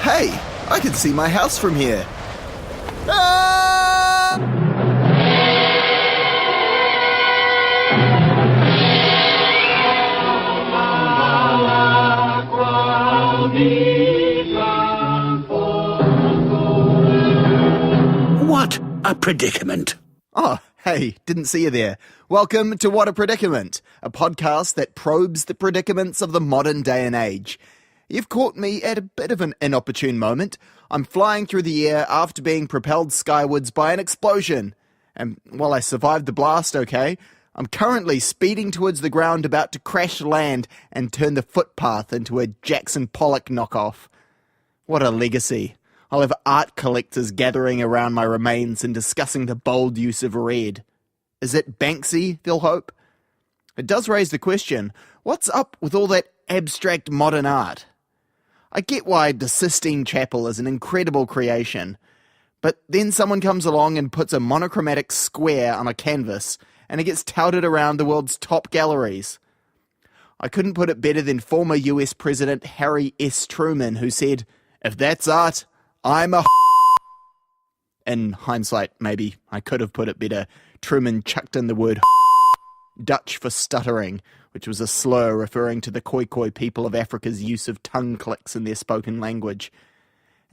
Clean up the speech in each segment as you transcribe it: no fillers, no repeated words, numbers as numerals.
Hey, I can see my house from here. Ah! What a predicament. Oh, hey, didn't see you there. Welcome to What a Predicament, a podcast that probes the predicaments of the modern day and age. You've caught me at a bit of an inopportune moment. I'm flying through the air after being propelled skywards by an explosion. And while I survived the blast okay, I'm currently speeding towards the ground about to crash land and turn the footpath into a Jackson Pollock knockoff. What a legacy. I'll have art collectors gathering around my remains and discussing the bold use of red. Is it Banksy, they'll hope? It does raise the question, what's up with all that abstract modern art? I get why the Sistine Chapel is an incredible creation, but then someone comes along and puts a monochromatic square on a canvas, and it gets touted around the world's top galleries. I couldn't put it better than former US President Harry S. Truman, who said, "If that's art, I'm a In hindsight, maybe I could have put it better. Truman chucked in the word Dutch for stuttering, which was a slur referring to the Khoikhoi people of Africa's use of tongue clicks in their spoken language.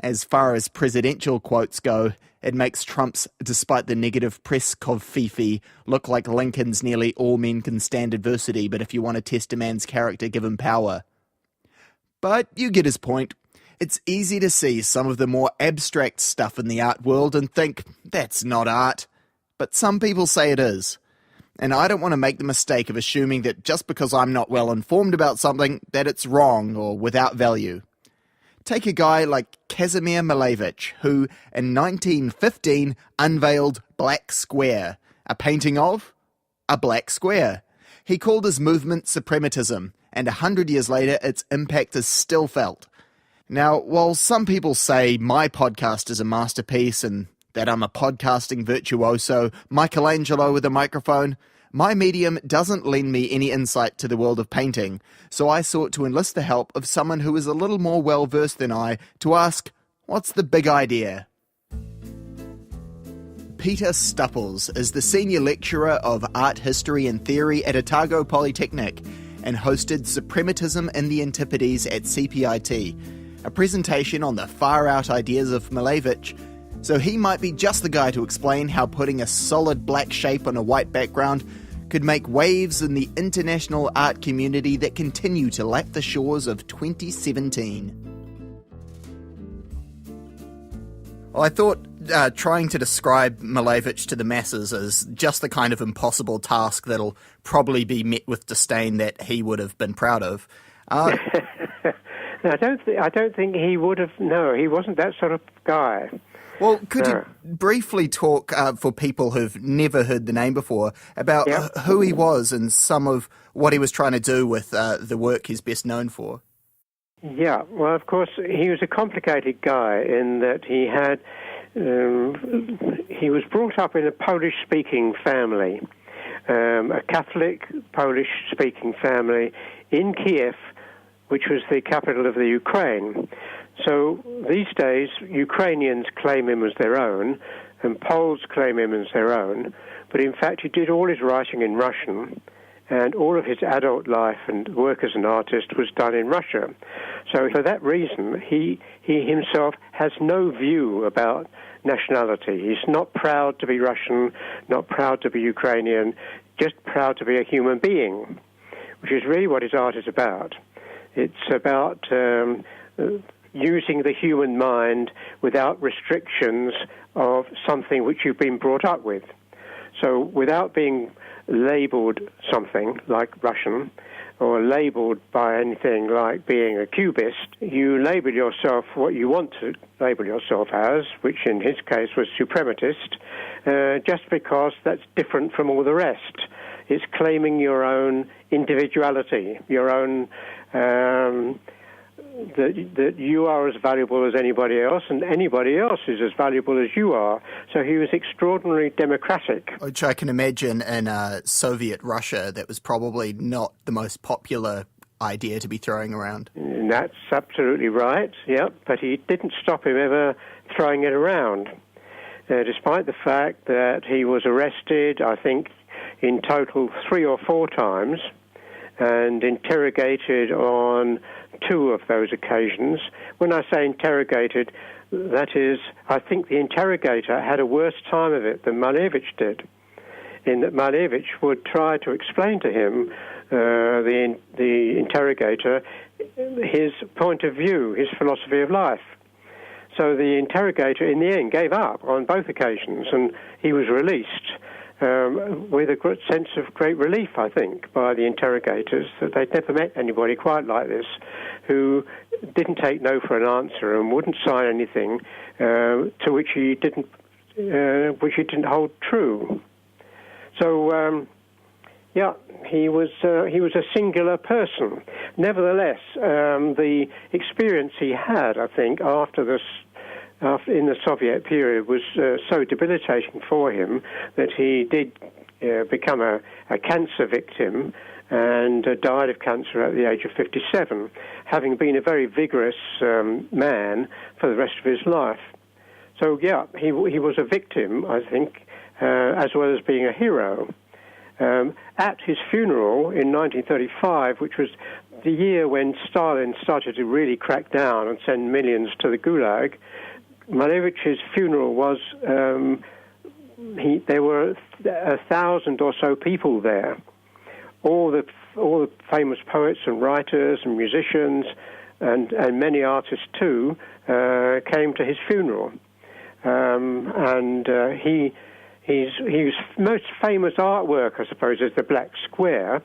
As far as presidential quotes go, it makes Trump's "despite the negative press covfefe" look like Lincoln's "nearly all men can stand adversity, but if you want to test a man's character, give him power." But you get his point. It's easy to see some of the more abstract stuff in the art world and think, that's not art. But some people say it is. And I don't want to make the mistake of assuming that just because I'm not well informed about something, that it's wrong or without value. Take a guy like Kazimir Malevich, who in 1915 unveiled Black Square, a painting of a black square. He called his movement suprematism, and 100 years later its impact is still felt. Now, while some people say my podcast is a masterpiece and that I'm a podcasting virtuoso, Michelangelo with a microphone, my medium doesn't lend me any insight to the world of painting, so I sought to enlist the help of someone who is a little more well-versed than I to ask, what's the big idea? Peter Stupples is the senior lecturer of art history and theory at Otago Polytechnic and hosted Suprematism in the Antipodes at CPIT, a presentation on the far-out ideas of Malevich, so he might be just the guy to explain how putting a solid black shape on a white background could make waves in the international art community that continue to lap the shores of 2017. Well, I thought trying to describe Malevich to the masses is just the kind of impossible task that'll probably be met with disdain that he would have been proud of. No, I don't think he would have. No, he wasn't that sort of guy. Well, could you briefly talk, for people who've never heard the name before, about who he was and some of what he was trying to do with the work he's best known for? Yeah, well, of course, he was a complicated guy in that he was brought up in a Polish-speaking family, a Catholic Polish-speaking family in Kiev, which was the capital of the Ukraine. So these days, Ukrainians claim him as their own, and Poles claim him as their own. But in fact, he did all his writing in Russian, and all of his adult life and work as an artist was done in Russia. So for that reason, he himself has no view about nationality. He's not proud to be Russian, not proud to be Ukrainian, just proud to be a human being, which is really what his art is about. It's about using the human mind without restrictions of something which you've been brought up with. So without being labelled something like Russian or labelled by anything like being a cubist, you label yourself what you want to label yourself as, which in his case was suprematist, just because that's different from all the rest. It's claiming your own individuality, your own that you are as valuable as anybody else, and anybody else is as valuable as you are. So he was extraordinarily democratic. Which I can imagine in Soviet Russia, that was probably not the most popular idea to be throwing around. And that's absolutely right, yep, but he didn't stop him ever throwing it around, despite the fact that he was arrested, I think, in total 3 or 4 times, and interrogated on 2 of those occasions. When I say interrogated, that is, I think the interrogator had a worse time of it than Malevich did, in that Malevich would try to explain to him, the interrogator, his point of view, his philosophy of life. So the interrogator, in the end, gave up on both occasions, and he was released with a great sense of great relief, I think, by the interrogators, that they'd never met anybody quite like this, who didn't take no for an answer and wouldn't sign anything to which he didn't hold true. So, he was a singular person. Nevertheless, the experience he had, I think, in the Soviet period was so debilitating for him that he did become a cancer victim and died of cancer at the age of 57, having been a very vigorous man for the rest of his life. So, he was a victim, I think, as well as being a hero. At his funeral in 1935, which was the year when Stalin started to really crack down and send millions to the Gulag, Malevich's funeral was, there were 1,000 or so people there. All the famous poets and writers and musicians and many artists too came to his funeral. His most famous artwork, I suppose, is the Black Square,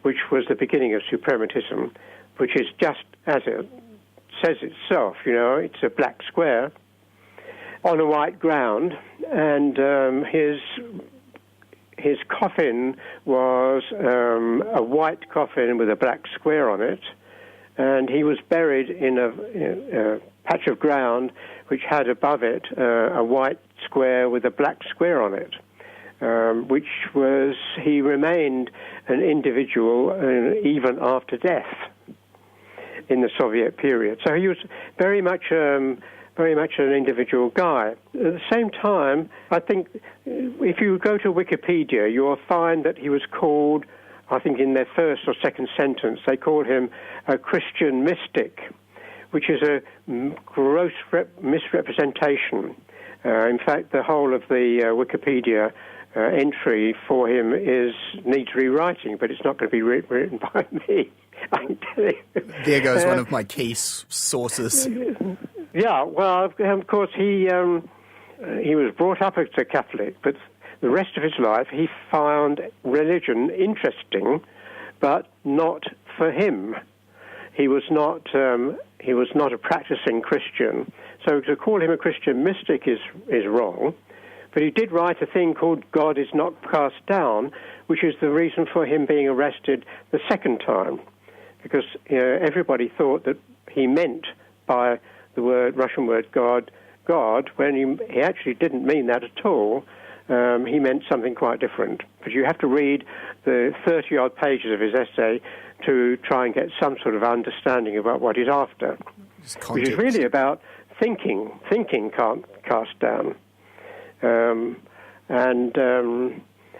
which was the beginning of suprematism, which is just as it says itself, it's a black square on a white ground, and his coffin was a white coffin with a black square on it, and he was buried in a patch of ground which had above it a white square with a black square on it, he remained an individual even after death in the Soviet period. So he was very much an individual guy. At the same time, I think if you go to Wikipedia, you'll find that he was called, I think in their first or second sentence, they called him a Christian mystic, which is a gross misrepresentation. In fact, the whole of the Wikipedia entry for him needs rewriting, but it's not going to be written by me. I can tell you. There goes one of my key sources. Yeah, well, of course, he was brought up as a Catholic, but the rest of his life he found religion interesting, but not for him. He was not a practicing Christian. So to call him a Christian mystic is wrong. But he did write a thing called God is Not Cast Down, which is the reason for him being arrested the second time, because everybody thought that he meant by the Russian word God, when he actually didn't mean that at all. He meant something quite different. But you have to read the 30-odd pages of his essay to try and get some sort of understanding about what he's after, which is really about thinking can't cast down.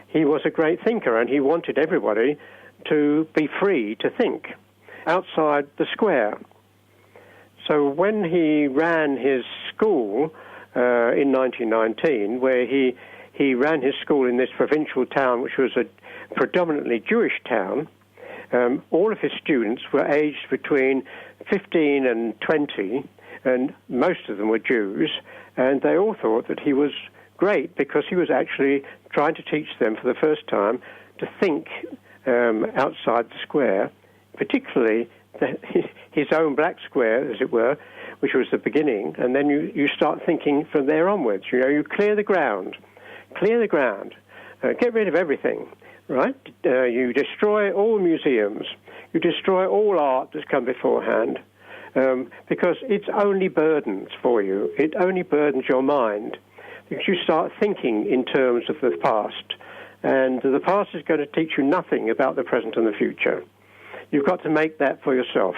He was a great thinker, and he wanted everybody to be free to think outside the square. So when he ran his school in 1919, where he ran his school in this provincial town, which was a predominantly Jewish town, all of his students were aged between 15 and 20, and most of them were Jews, and they all thought that he was great because he was actually trying to teach them for the first time to think outside the square, particularly his own black square, as it were, which was the beginning, and then you start thinking from there onwards. You clear the ground, get rid of everything, right? You destroy all museums, you destroy all art that's come beforehand, because it's only burdens for you. It only burdens your mind, because you start thinking in terms of the past, and the past is going to teach you nothing about the present and the future. You've got to make that for yourself.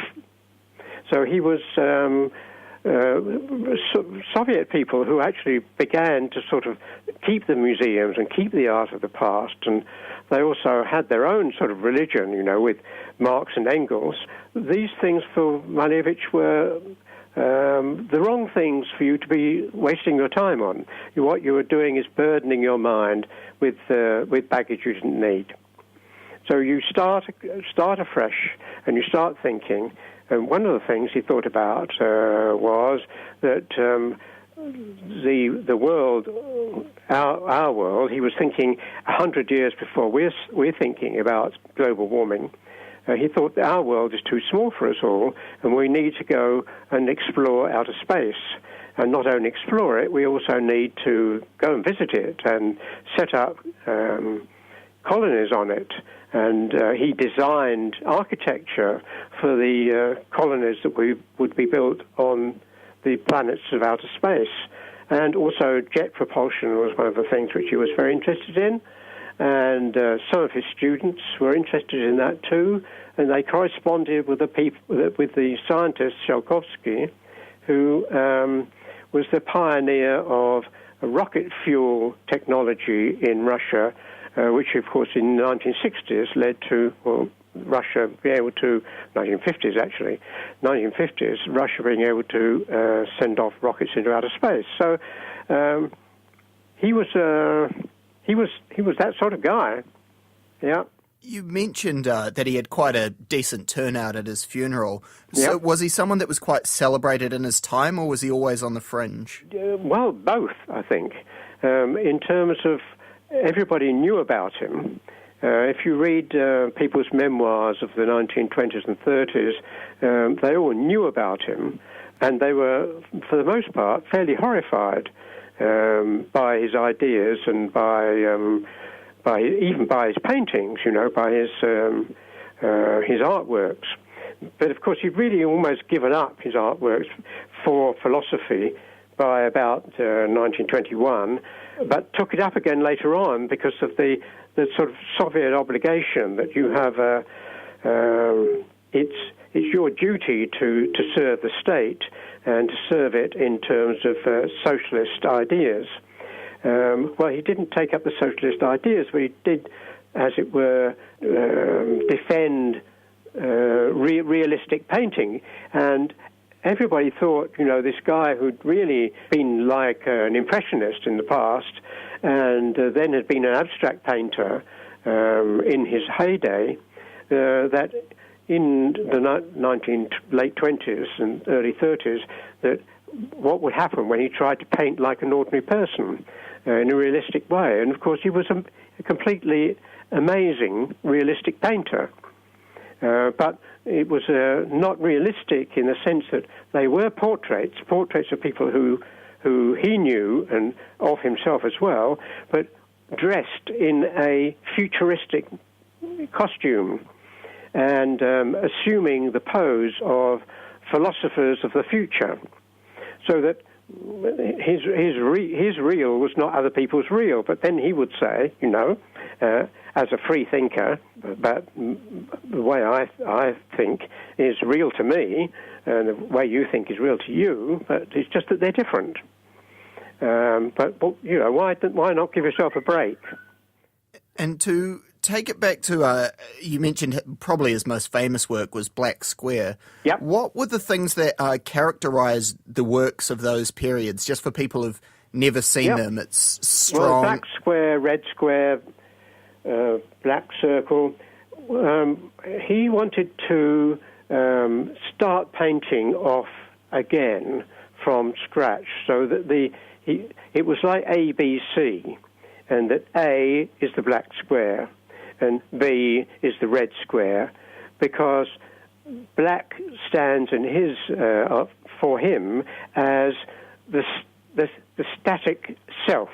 So he was Soviet people who actually began to sort of keep the museums and keep the art of the past, and they also had their own sort of religion, with Marx and Engels. These things for Malevich were the wrong things for you to be wasting your time on. What you were doing is burdening your mind with baggage you didn't need. So you start afresh and you start thinking. And one of the things he thought about was that the world, our world, he was thinking 100 years before we're thinking about global warming. He thought that our world is too small for us all, and we need to go and explore outer space. And not only explore it, we also need to go and visit it and set up colonies on it. And he designed architecture for the colonies that would be built on the planets of outer space. And also jet propulsion was one of the things which he was very interested in. And some of his students were interested in that too, and they corresponded with the scientist Tsiolkovsky, who was the pioneer of rocket fuel technology in Russia, which, of course, in the 1960s led to Russia being able to 1950s, Russia being able to send off rockets into outer space. So he was that sort of guy. Yeah. You mentioned that he had quite a decent turnout at his funeral. So Yep. was he someone that was quite celebrated in his time, or was he always on the fringe? Well, both, I think. In terms of everybody knew about him. If you read people's memoirs of the 1920s and 30s, they all knew about him, and they were, for the most part, fairly horrified by his ideas and even by his paintings, by his artworks. But of course, he'd really almost given up his artworks for philosophy by about 1921, but took it up again later on because of the sort of Soviet obligation that you have. It's your duty to serve the state and to serve it in terms of socialist ideas. Well, he didn't take up the socialist ideas, but he did, as it were, defend realistic painting. And everybody thought, this guy who'd really been like an impressionist in the past and then had been an abstract painter in his heyday, that in the late 20s and early 30s, that what would happen when he tried to paint like an ordinary person in a realistic way. And, of course, he was a completely amazing realistic painter. But it was not realistic in the sense that they were portraits of people who he knew and of himself as well, but dressed in a futuristic costume and assuming the pose of philosophers of the future, so that his real was not other people's real. But then he would say, as a free thinker, but the way I think is real to me, and the way you think is real to you, but it's just that they're different. But why not give yourself a break? And to take it back to, you mentioned probably his most famous work was Black Square. Yep. What were the things that characterised the works of those periods, just for people who've never seen them? It's strong. Well, Black Square, Red Square, Black Circle. He wanted to start painting off again from scratch, so that it was like ABC, and that A is the black square and B is the red square, because black stands in for him as the static self.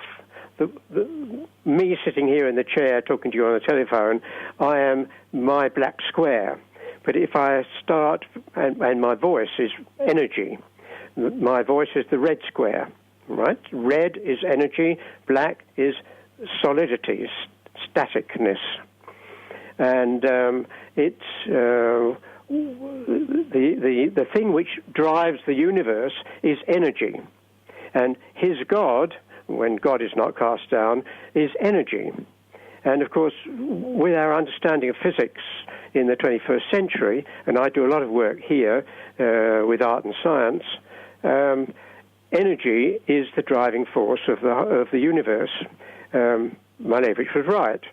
Me sitting here in the chair talking to you on the telephone, I am my black square. But if I start, and my voice is energy, my voice is the red square, right? Red is energy, black is solidity, staticness. And it's the thing which drives the universe is energy. And his God, when God is not cast down, is energy. And of course, with our understanding of physics in the 21st century, and I do a lot of work here with art and science, energy is the driving force of the universe. Malevich was right.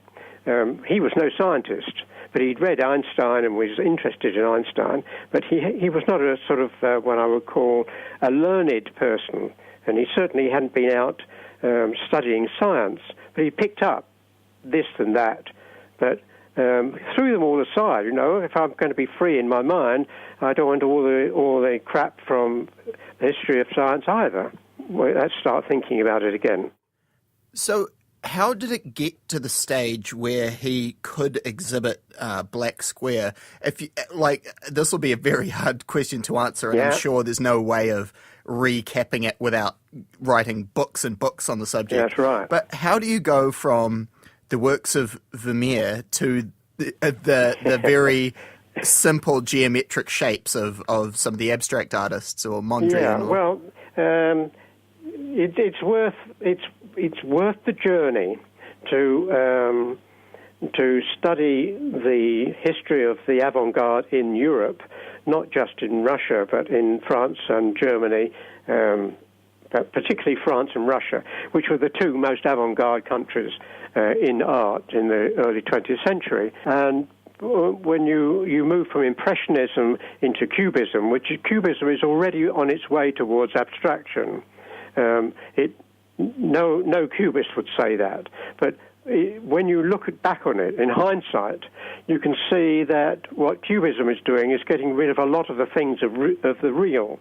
He was no scientist, but he'd read Einstein and was interested in Einstein, but he was not a sort of what I would call a learned person, and he certainly hadn't been out studying science, but he picked up this and that, but threw them all aside. If I'm going to be free in my mind, I don't want all the crap from the history of science either. Let's start thinking about it again. So how did it get to the stage where he could exhibit Black Square? This will be a very hard question to answer, and I'm sure there's no way of recapping it without writing books and books on the subject. That's right. But how do you go from the works of Vermeer to the very simple geometric shapes of some of the abstract artists or Mondrian? It's worth the journey to study the history of the avant-garde in Europe, not just in Russia, but in France and Germany, but particularly France and Russia, which were the two most avant-garde countries in art in the early 20th century. And when you move from Impressionism into Cubism, Cubism is already on its way towards abstraction. No cubist would say that, but when you look back on it in hindsight, you can see that what Cubism is doing is getting rid of a lot of the things of the real,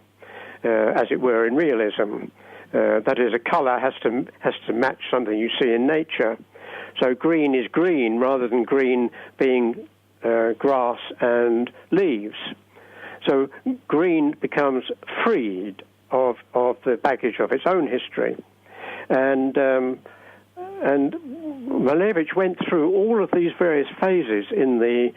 as it were, in realism. That is, a colour has to match something you see in nature. So green is green rather than green being grass and leaves. So green becomes freed of the baggage of its own history. And Malevich went through all of these various phases in the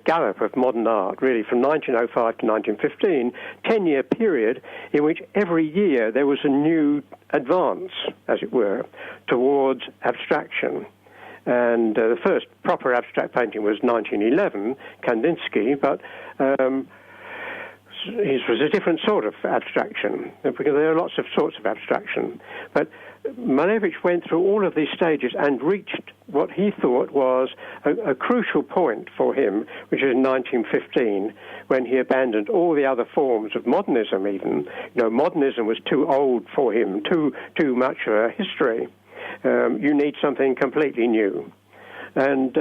gallop of modern art, really from 1905 to 1915, 10-year period in which every year there was a new advance, as it were, towards abstraction. And the first proper abstract painting was 1911, Kandinsky, but his was a different sort of abstraction, because there are lots of sorts of abstraction. But Malevich went through all of these stages and reached what he thought was a crucial point for him, which is in 1915, when he abandoned all the other forms of modernism even. Modernism was too old for him, too much of a history. You need something completely new. And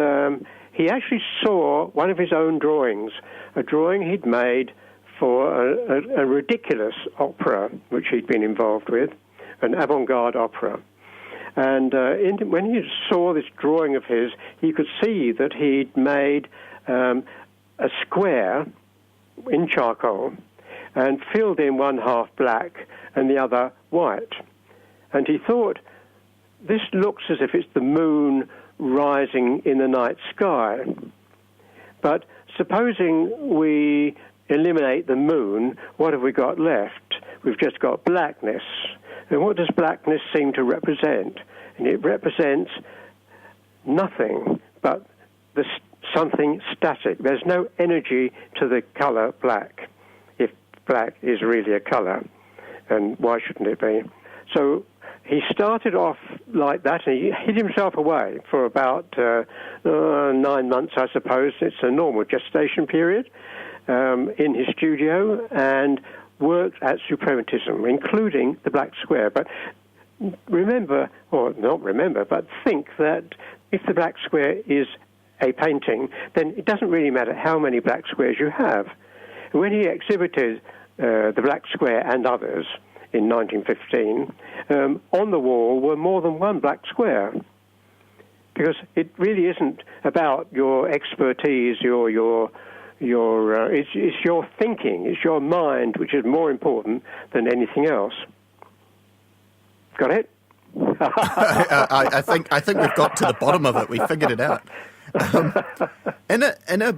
he actually saw one of his own drawings, a drawing he'd made for a ridiculous opera which he'd been involved with, an avant-garde opera. And when he saw this drawing of his, he could see that he'd made a square in charcoal and filled in one half black and the other white. And he thought, this looks as if it's the moon rising in the night sky. But supposing we eliminate the moon, what have we got left? We've just got blackness. And what does blackness seem to represent? And it represents nothing but something static. There's no energy to the colour black, if black is really a colour. And why shouldn't it be? So he started off like that, and he hid himself away for about 9 months, I suppose. It's a normal gestation period in his studio, and worked at suprematism, including the Black Square. But remember, or not remember, but think that if the Black Square is a painting, then it doesn't really matter how many black squares you have. When he exhibited the Black Square and others in 1915, on the wall were more than one black square, because it really isn't about your expertise, it's your thinking, it's your mind, which is more important than anything else. Got it? I think we've got to the bottom of it. We figured it out. In a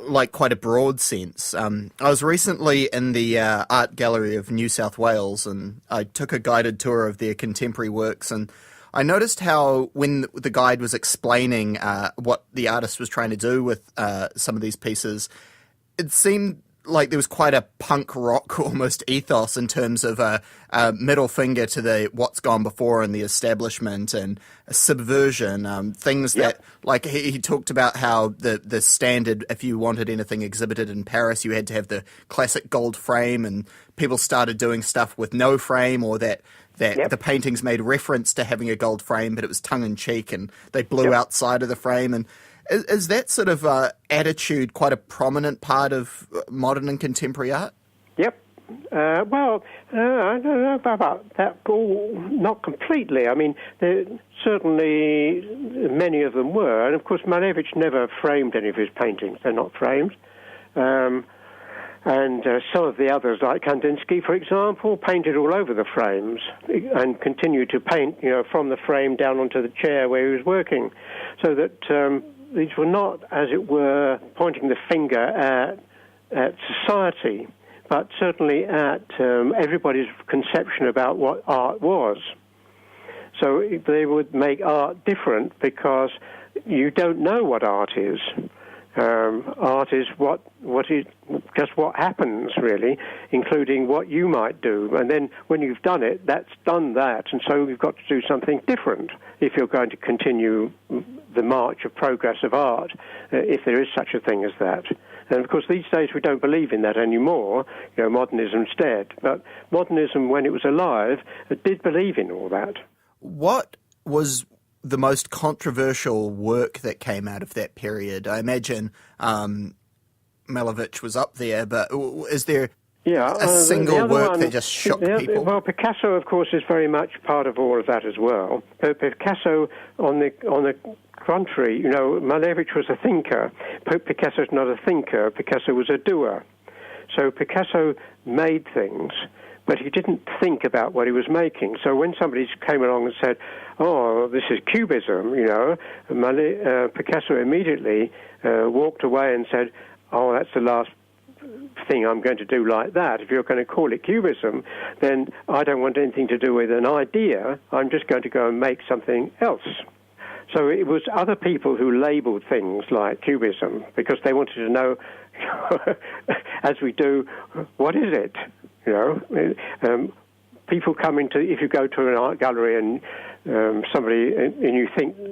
like quite a broad sense. I was recently in the Art Gallery of New South Wales, and I took a guided tour of their contemporary works, and I noticed how when the guide was explaining what the artist was trying to do with some of these pieces, it seemed like there was quite a punk rock almost ethos in terms of a middle finger to the what's gone before and the establishment and a subversion, things that, like he talked about how the standard, if you wanted anything exhibited in Paris, you had to have the classic gold frame, and people started doing stuff with no frame, or that the paintings made reference to having a gold frame, but it was tongue-in-cheek, and they blew outside of the frame. And is that sort of attitude quite a prominent part of modern and contemporary art? Yep. I don't know about that. Not completely. I mean, certainly many of them were. And, of course, Malevich never framed any of his paintings. They're not framed. And some of the others, like Kandinsky, for example, painted all over the frames and continued to paint, from the frame down onto the chair where he was working. So that these were not, as it were, pointing the finger at society, but certainly at everybody's conception about what art was. So they would make art different because you don't know what art is. Art is what is just what happens, really, including what you might do. And then when you've done it, that's done that. And so you've got to do something different if you're going to continue the march of progress of art, if there is such a thing as that. And, of course, these days we don't believe in that anymore, modernism instead. But modernism, when it was alive, did believe in all that. What was the most controversial work that came out of that period? I imagine Malevich was up there, but is there a single work that just shocked people? Well, Picasso, of course, is very much part of all of that as well. Picasso, on the contrary, Malevich was a thinker. Picasso's not a thinker. Picasso was a doer. So Picasso made things, but he didn't think about what he was making. So when somebody came along and said, "Oh, this is Cubism," Picasso immediately walked away and said, "Oh, that's the last thing I'm going to do like that. If you're going to call it Cubism, then I don't want anything to do with an idea. I'm just going to go and make something else." So it was other people who labeled things like Cubism because they wanted to know, as we do, what is it? People come into, if you go to an art gallery and somebody, and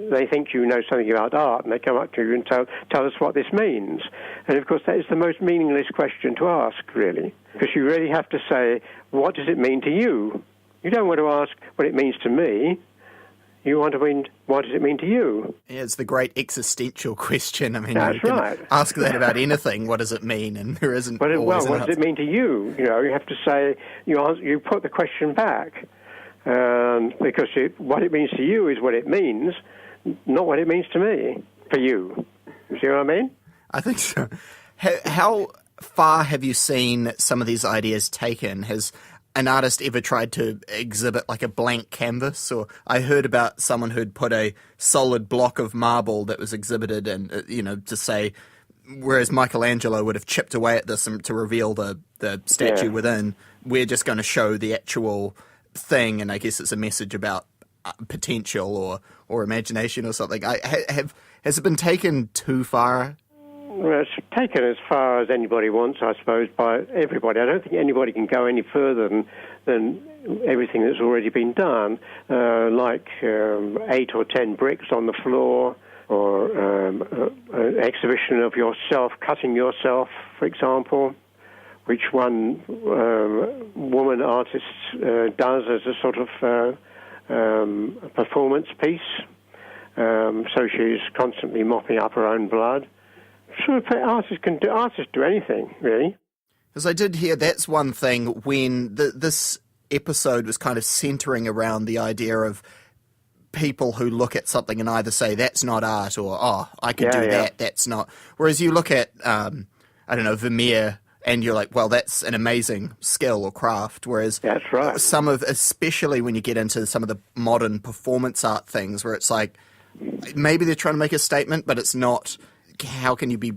they think you know something about art, and they come up to you and tell us what this means. And of course, that is the most meaningless question to ask, really, because you really have to say, what does it mean to you? You don't want to ask what it means to me. You want to mean, what does it mean to you? Yeah, it's the great existential question. I mean, that's you can right. Ask that about anything. What does it mean? And there isn't. Well, what does it mean to you? You have to say, you put the question back, because what it means to you is what it means, not what it means to me, for you. You see what I mean? I think so. How far have you seen some of these ideas taken? Has an artist ever tried to exhibit like a blank canvas? Or I heard about someone who'd put a solid block of marble that was exhibited and, to say, whereas Michelangelo would have chipped away at this to reveal the statue within, we're just going to show the actual thing, and I guess it's a message about potential or imagination or something. Has it been taken too far? Well, it's taken as far as anybody wants, I suppose, by everybody. I don't think anybody can go any further than everything that's already been done, like 8 or 10 bricks on the floor, or an exhibition of yourself, cutting yourself, for example, which one woman artist does as a sort of performance piece. So she's constantly mopping up her own blood. Sure, artists do anything, really. Because I did hear that's one thing when this episode was kind of centering around the idea of people who look at something and either say, that's not art, or, oh, I can do that, that's not. Whereas you look at, Vermeer, and you're like, well, that's an amazing skill or craft. Whereas that's right. especially when you get into some of the modern performance art things where it's like, maybe they're trying to make a statement, but it's not. How can you be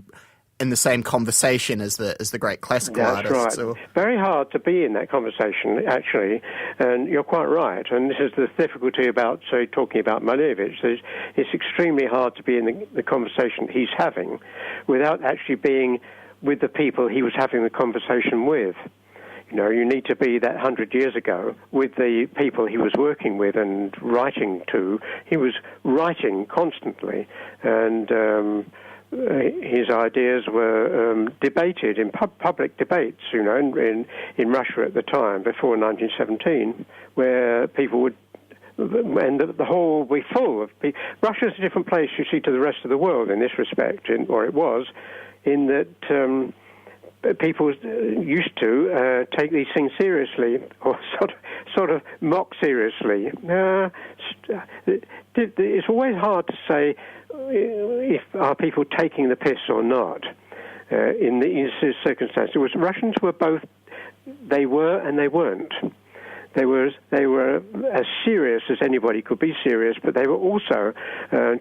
in the same conversation as the great classical That's artists. right. Very hard to be in that conversation, actually, and you're quite right. And this is the difficulty about, say, talking about Malevich. It's extremely hard to be in the conversation he's having without actually being with the people he was having the conversation with. You know, you need to be that 100 years ago with the people he was working with and writing to. He was writing constantly, and his ideas were debated in public debates, you know, in Russia at the time, before 1917, where people would, and the whole would be full of people. Russia's a different place, you see, to the rest of the world in this respect, or it was, in that people used to take these things seriously, or sort of mock seriously. It's always hard to say if are people taking the piss or not in these circumstances. Russians were both, they were and they weren't. They were as serious as anybody could be serious, but they were also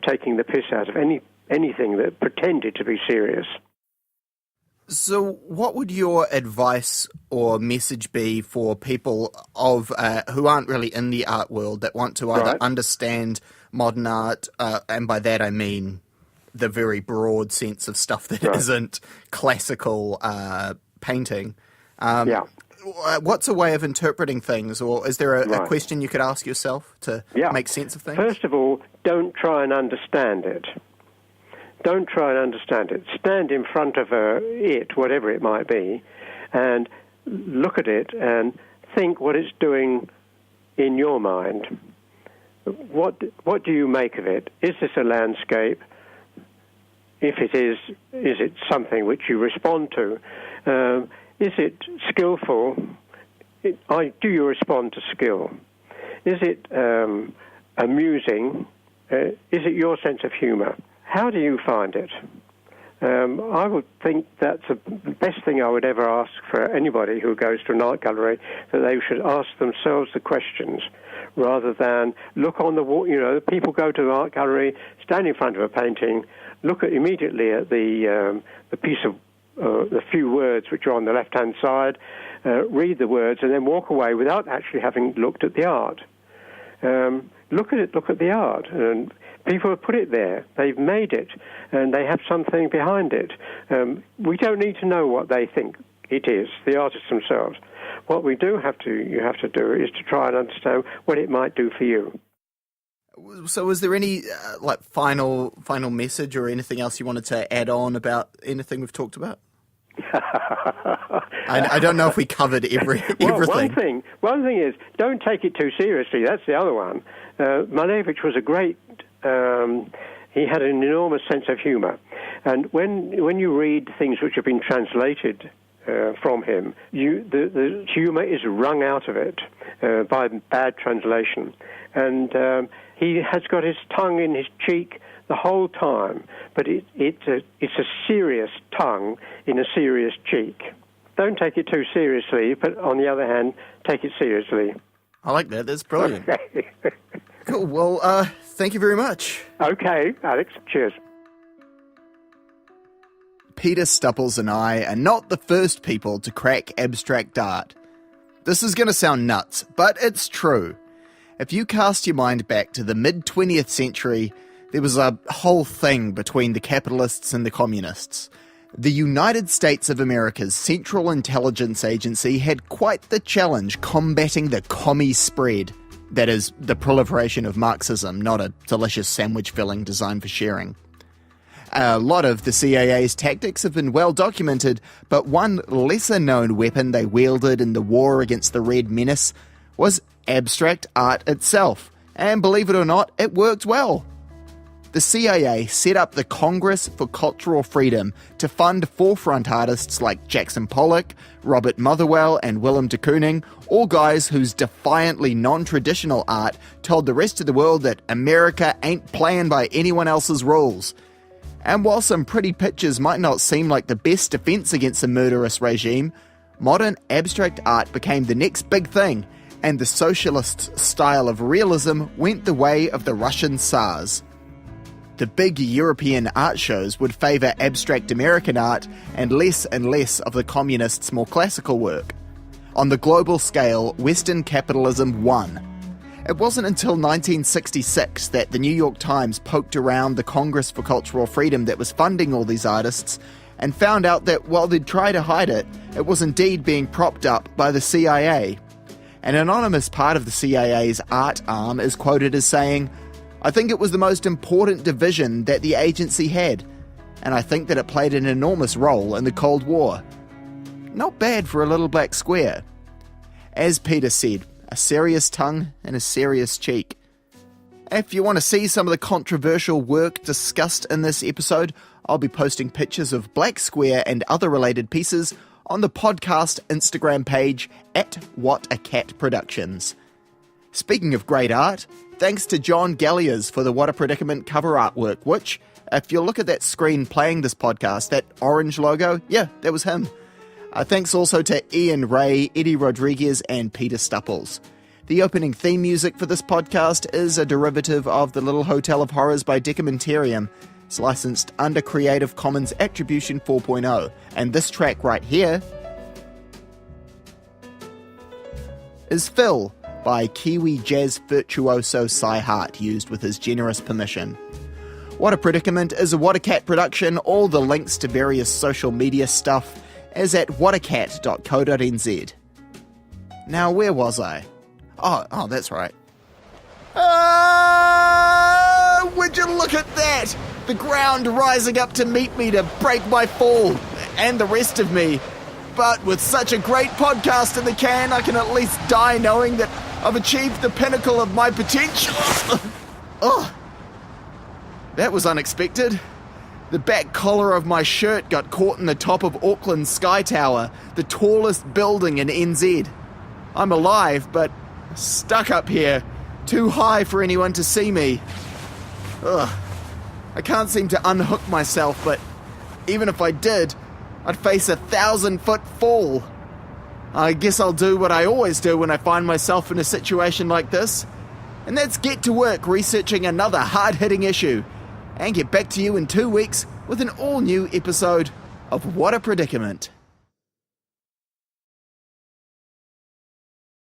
taking the piss out of anything that pretended to be serious. So what would your advice or message be for people of who aren't really in the art world that want to either understand modern art, and by that I mean the very broad sense of stuff that isn't classical painting? What's a way of interpreting things, or is there a question you could ask yourself to make sense of things? First of all, don't try and understand it. Don't try and understand it. Stand in front of it, whatever it might be, and look at it and think what it's doing in your mind. What do you make of it? Is this a landscape? If it is it something which you respond to? Is it skillful? Do you respond to skill? Is it amusing? Is it your sense of humour? How do you find it? I would think that's the best thing I would ever ask for anybody who goes to an art gallery, that they should ask themselves the questions rather than look on the wall. You know, people go to an art gallery, stand in front of a painting, look immediately at the piece of the few words which are on the left-hand side, read the words, and then walk away without actually having looked at the art. Look at the art. And people have put it there. They've made it, and they have something behind it. We don't need to know what they think it is, the artists themselves. What you have to do is to try and understand what it might do for you. So is there any final message or anything else you wanted to add on about anything we've talked about? I don't know if we covered everything. One thing is, don't take it too seriously. That's the other one. Malevich was a great... he had an enormous sense of humour. And when you read things which have been translated from him, the humour is wrung out of it by bad translation. And he has got his tongue in his cheek the whole time, but it's a serious tongue in a serious cheek. Don't take it too seriously, but on the other hand, take it seriously. I like that. That's brilliant. Cool. Well, thank you very much. Okay, Alex. Cheers. Peter Stupples and I are not the first people to crack abstract art. This is going to sound nuts, but it's true. If you cast your mind back to the mid-20th century, there was a whole thing between the capitalists and the communists. The United States of America's Central Intelligence Agency had quite the challenge combating the commie spread. That is, the proliferation of Marxism, not a delicious sandwich filling designed for sharing. A lot of the CIA's tactics have been well documented, but one lesser-known weapon they wielded in the war against the Red Menace was abstract art itself. And believe it or not, it worked well. The CIA set up the Congress for Cultural Freedom to fund forefront artists like Jackson Pollock, Robert Motherwell, and Willem de Kooning, all guys whose defiantly non-traditional art told the rest of the world that America ain't playing by anyone else's rules. And while some pretty pictures might not seem like the best defense against a murderous regime, modern abstract art became the next big thing, and the socialist style of realism went the way of the Russian Tsars. The big European art shows would favour abstract American art and less of the communists' more classical work. On the global scale, Western capitalism won. It wasn't until 1966 that the New York Times poked around the Congress for Cultural Freedom that was funding all these artists and found out that while they'd try to hide it, it was indeed being propped up by the CIA. An anonymous part of the CIA's art arm is quoted as saying, "I think it was the most important division that the agency had, and I think that it played an enormous role in the Cold War." Not bad for a little black square. As Peter said, a serious tongue and a serious cheek. If you want to see some of the controversial work discussed in this episode, I'll be posting pictures of Black Square and other related pieces on the podcast Instagram page at What a Cat Productions. Speaking of great art, thanks to John Galliers for the What a Predicament cover artwork, which, if you look at that screen playing this podcast, that orange logo, yeah, that was him. Thanks also to Ian Ray, Eddie Rodriguez, and Peter Stupples. The opening theme music for this podcast is a derivative of The Little Hotel of Horrors by Decamentarium. It's licensed under Creative Commons Attribution 4.0. And this track right here is Phil by Kiwi jazz virtuoso Cy Hart, used with his generous permission. What a Predicament is a What a Cat production. All the links to various social media stuff is at whatacat.co.nz. Now, where was I? Oh, that's right. Would you look at that? The ground rising up to meet me to break my fall, and the rest of me. But with such a great podcast in the can, I can at least die knowing that I've achieved the pinnacle of my potential. That was unexpected. The back collar of my shirt got caught in the top of Auckland's Sky Tower, the tallest building in NZ. I'm alive, but stuck up here, too high for anyone to see me. I can't seem to unhook myself, but even if I did, I'd face a 1,000-foot fall. I guess I'll do what I always do when I find myself in a situation like this, and that's get to work researching another hard-hitting issue, and get back to you in 2 weeks with an all-new episode of What a Predicament.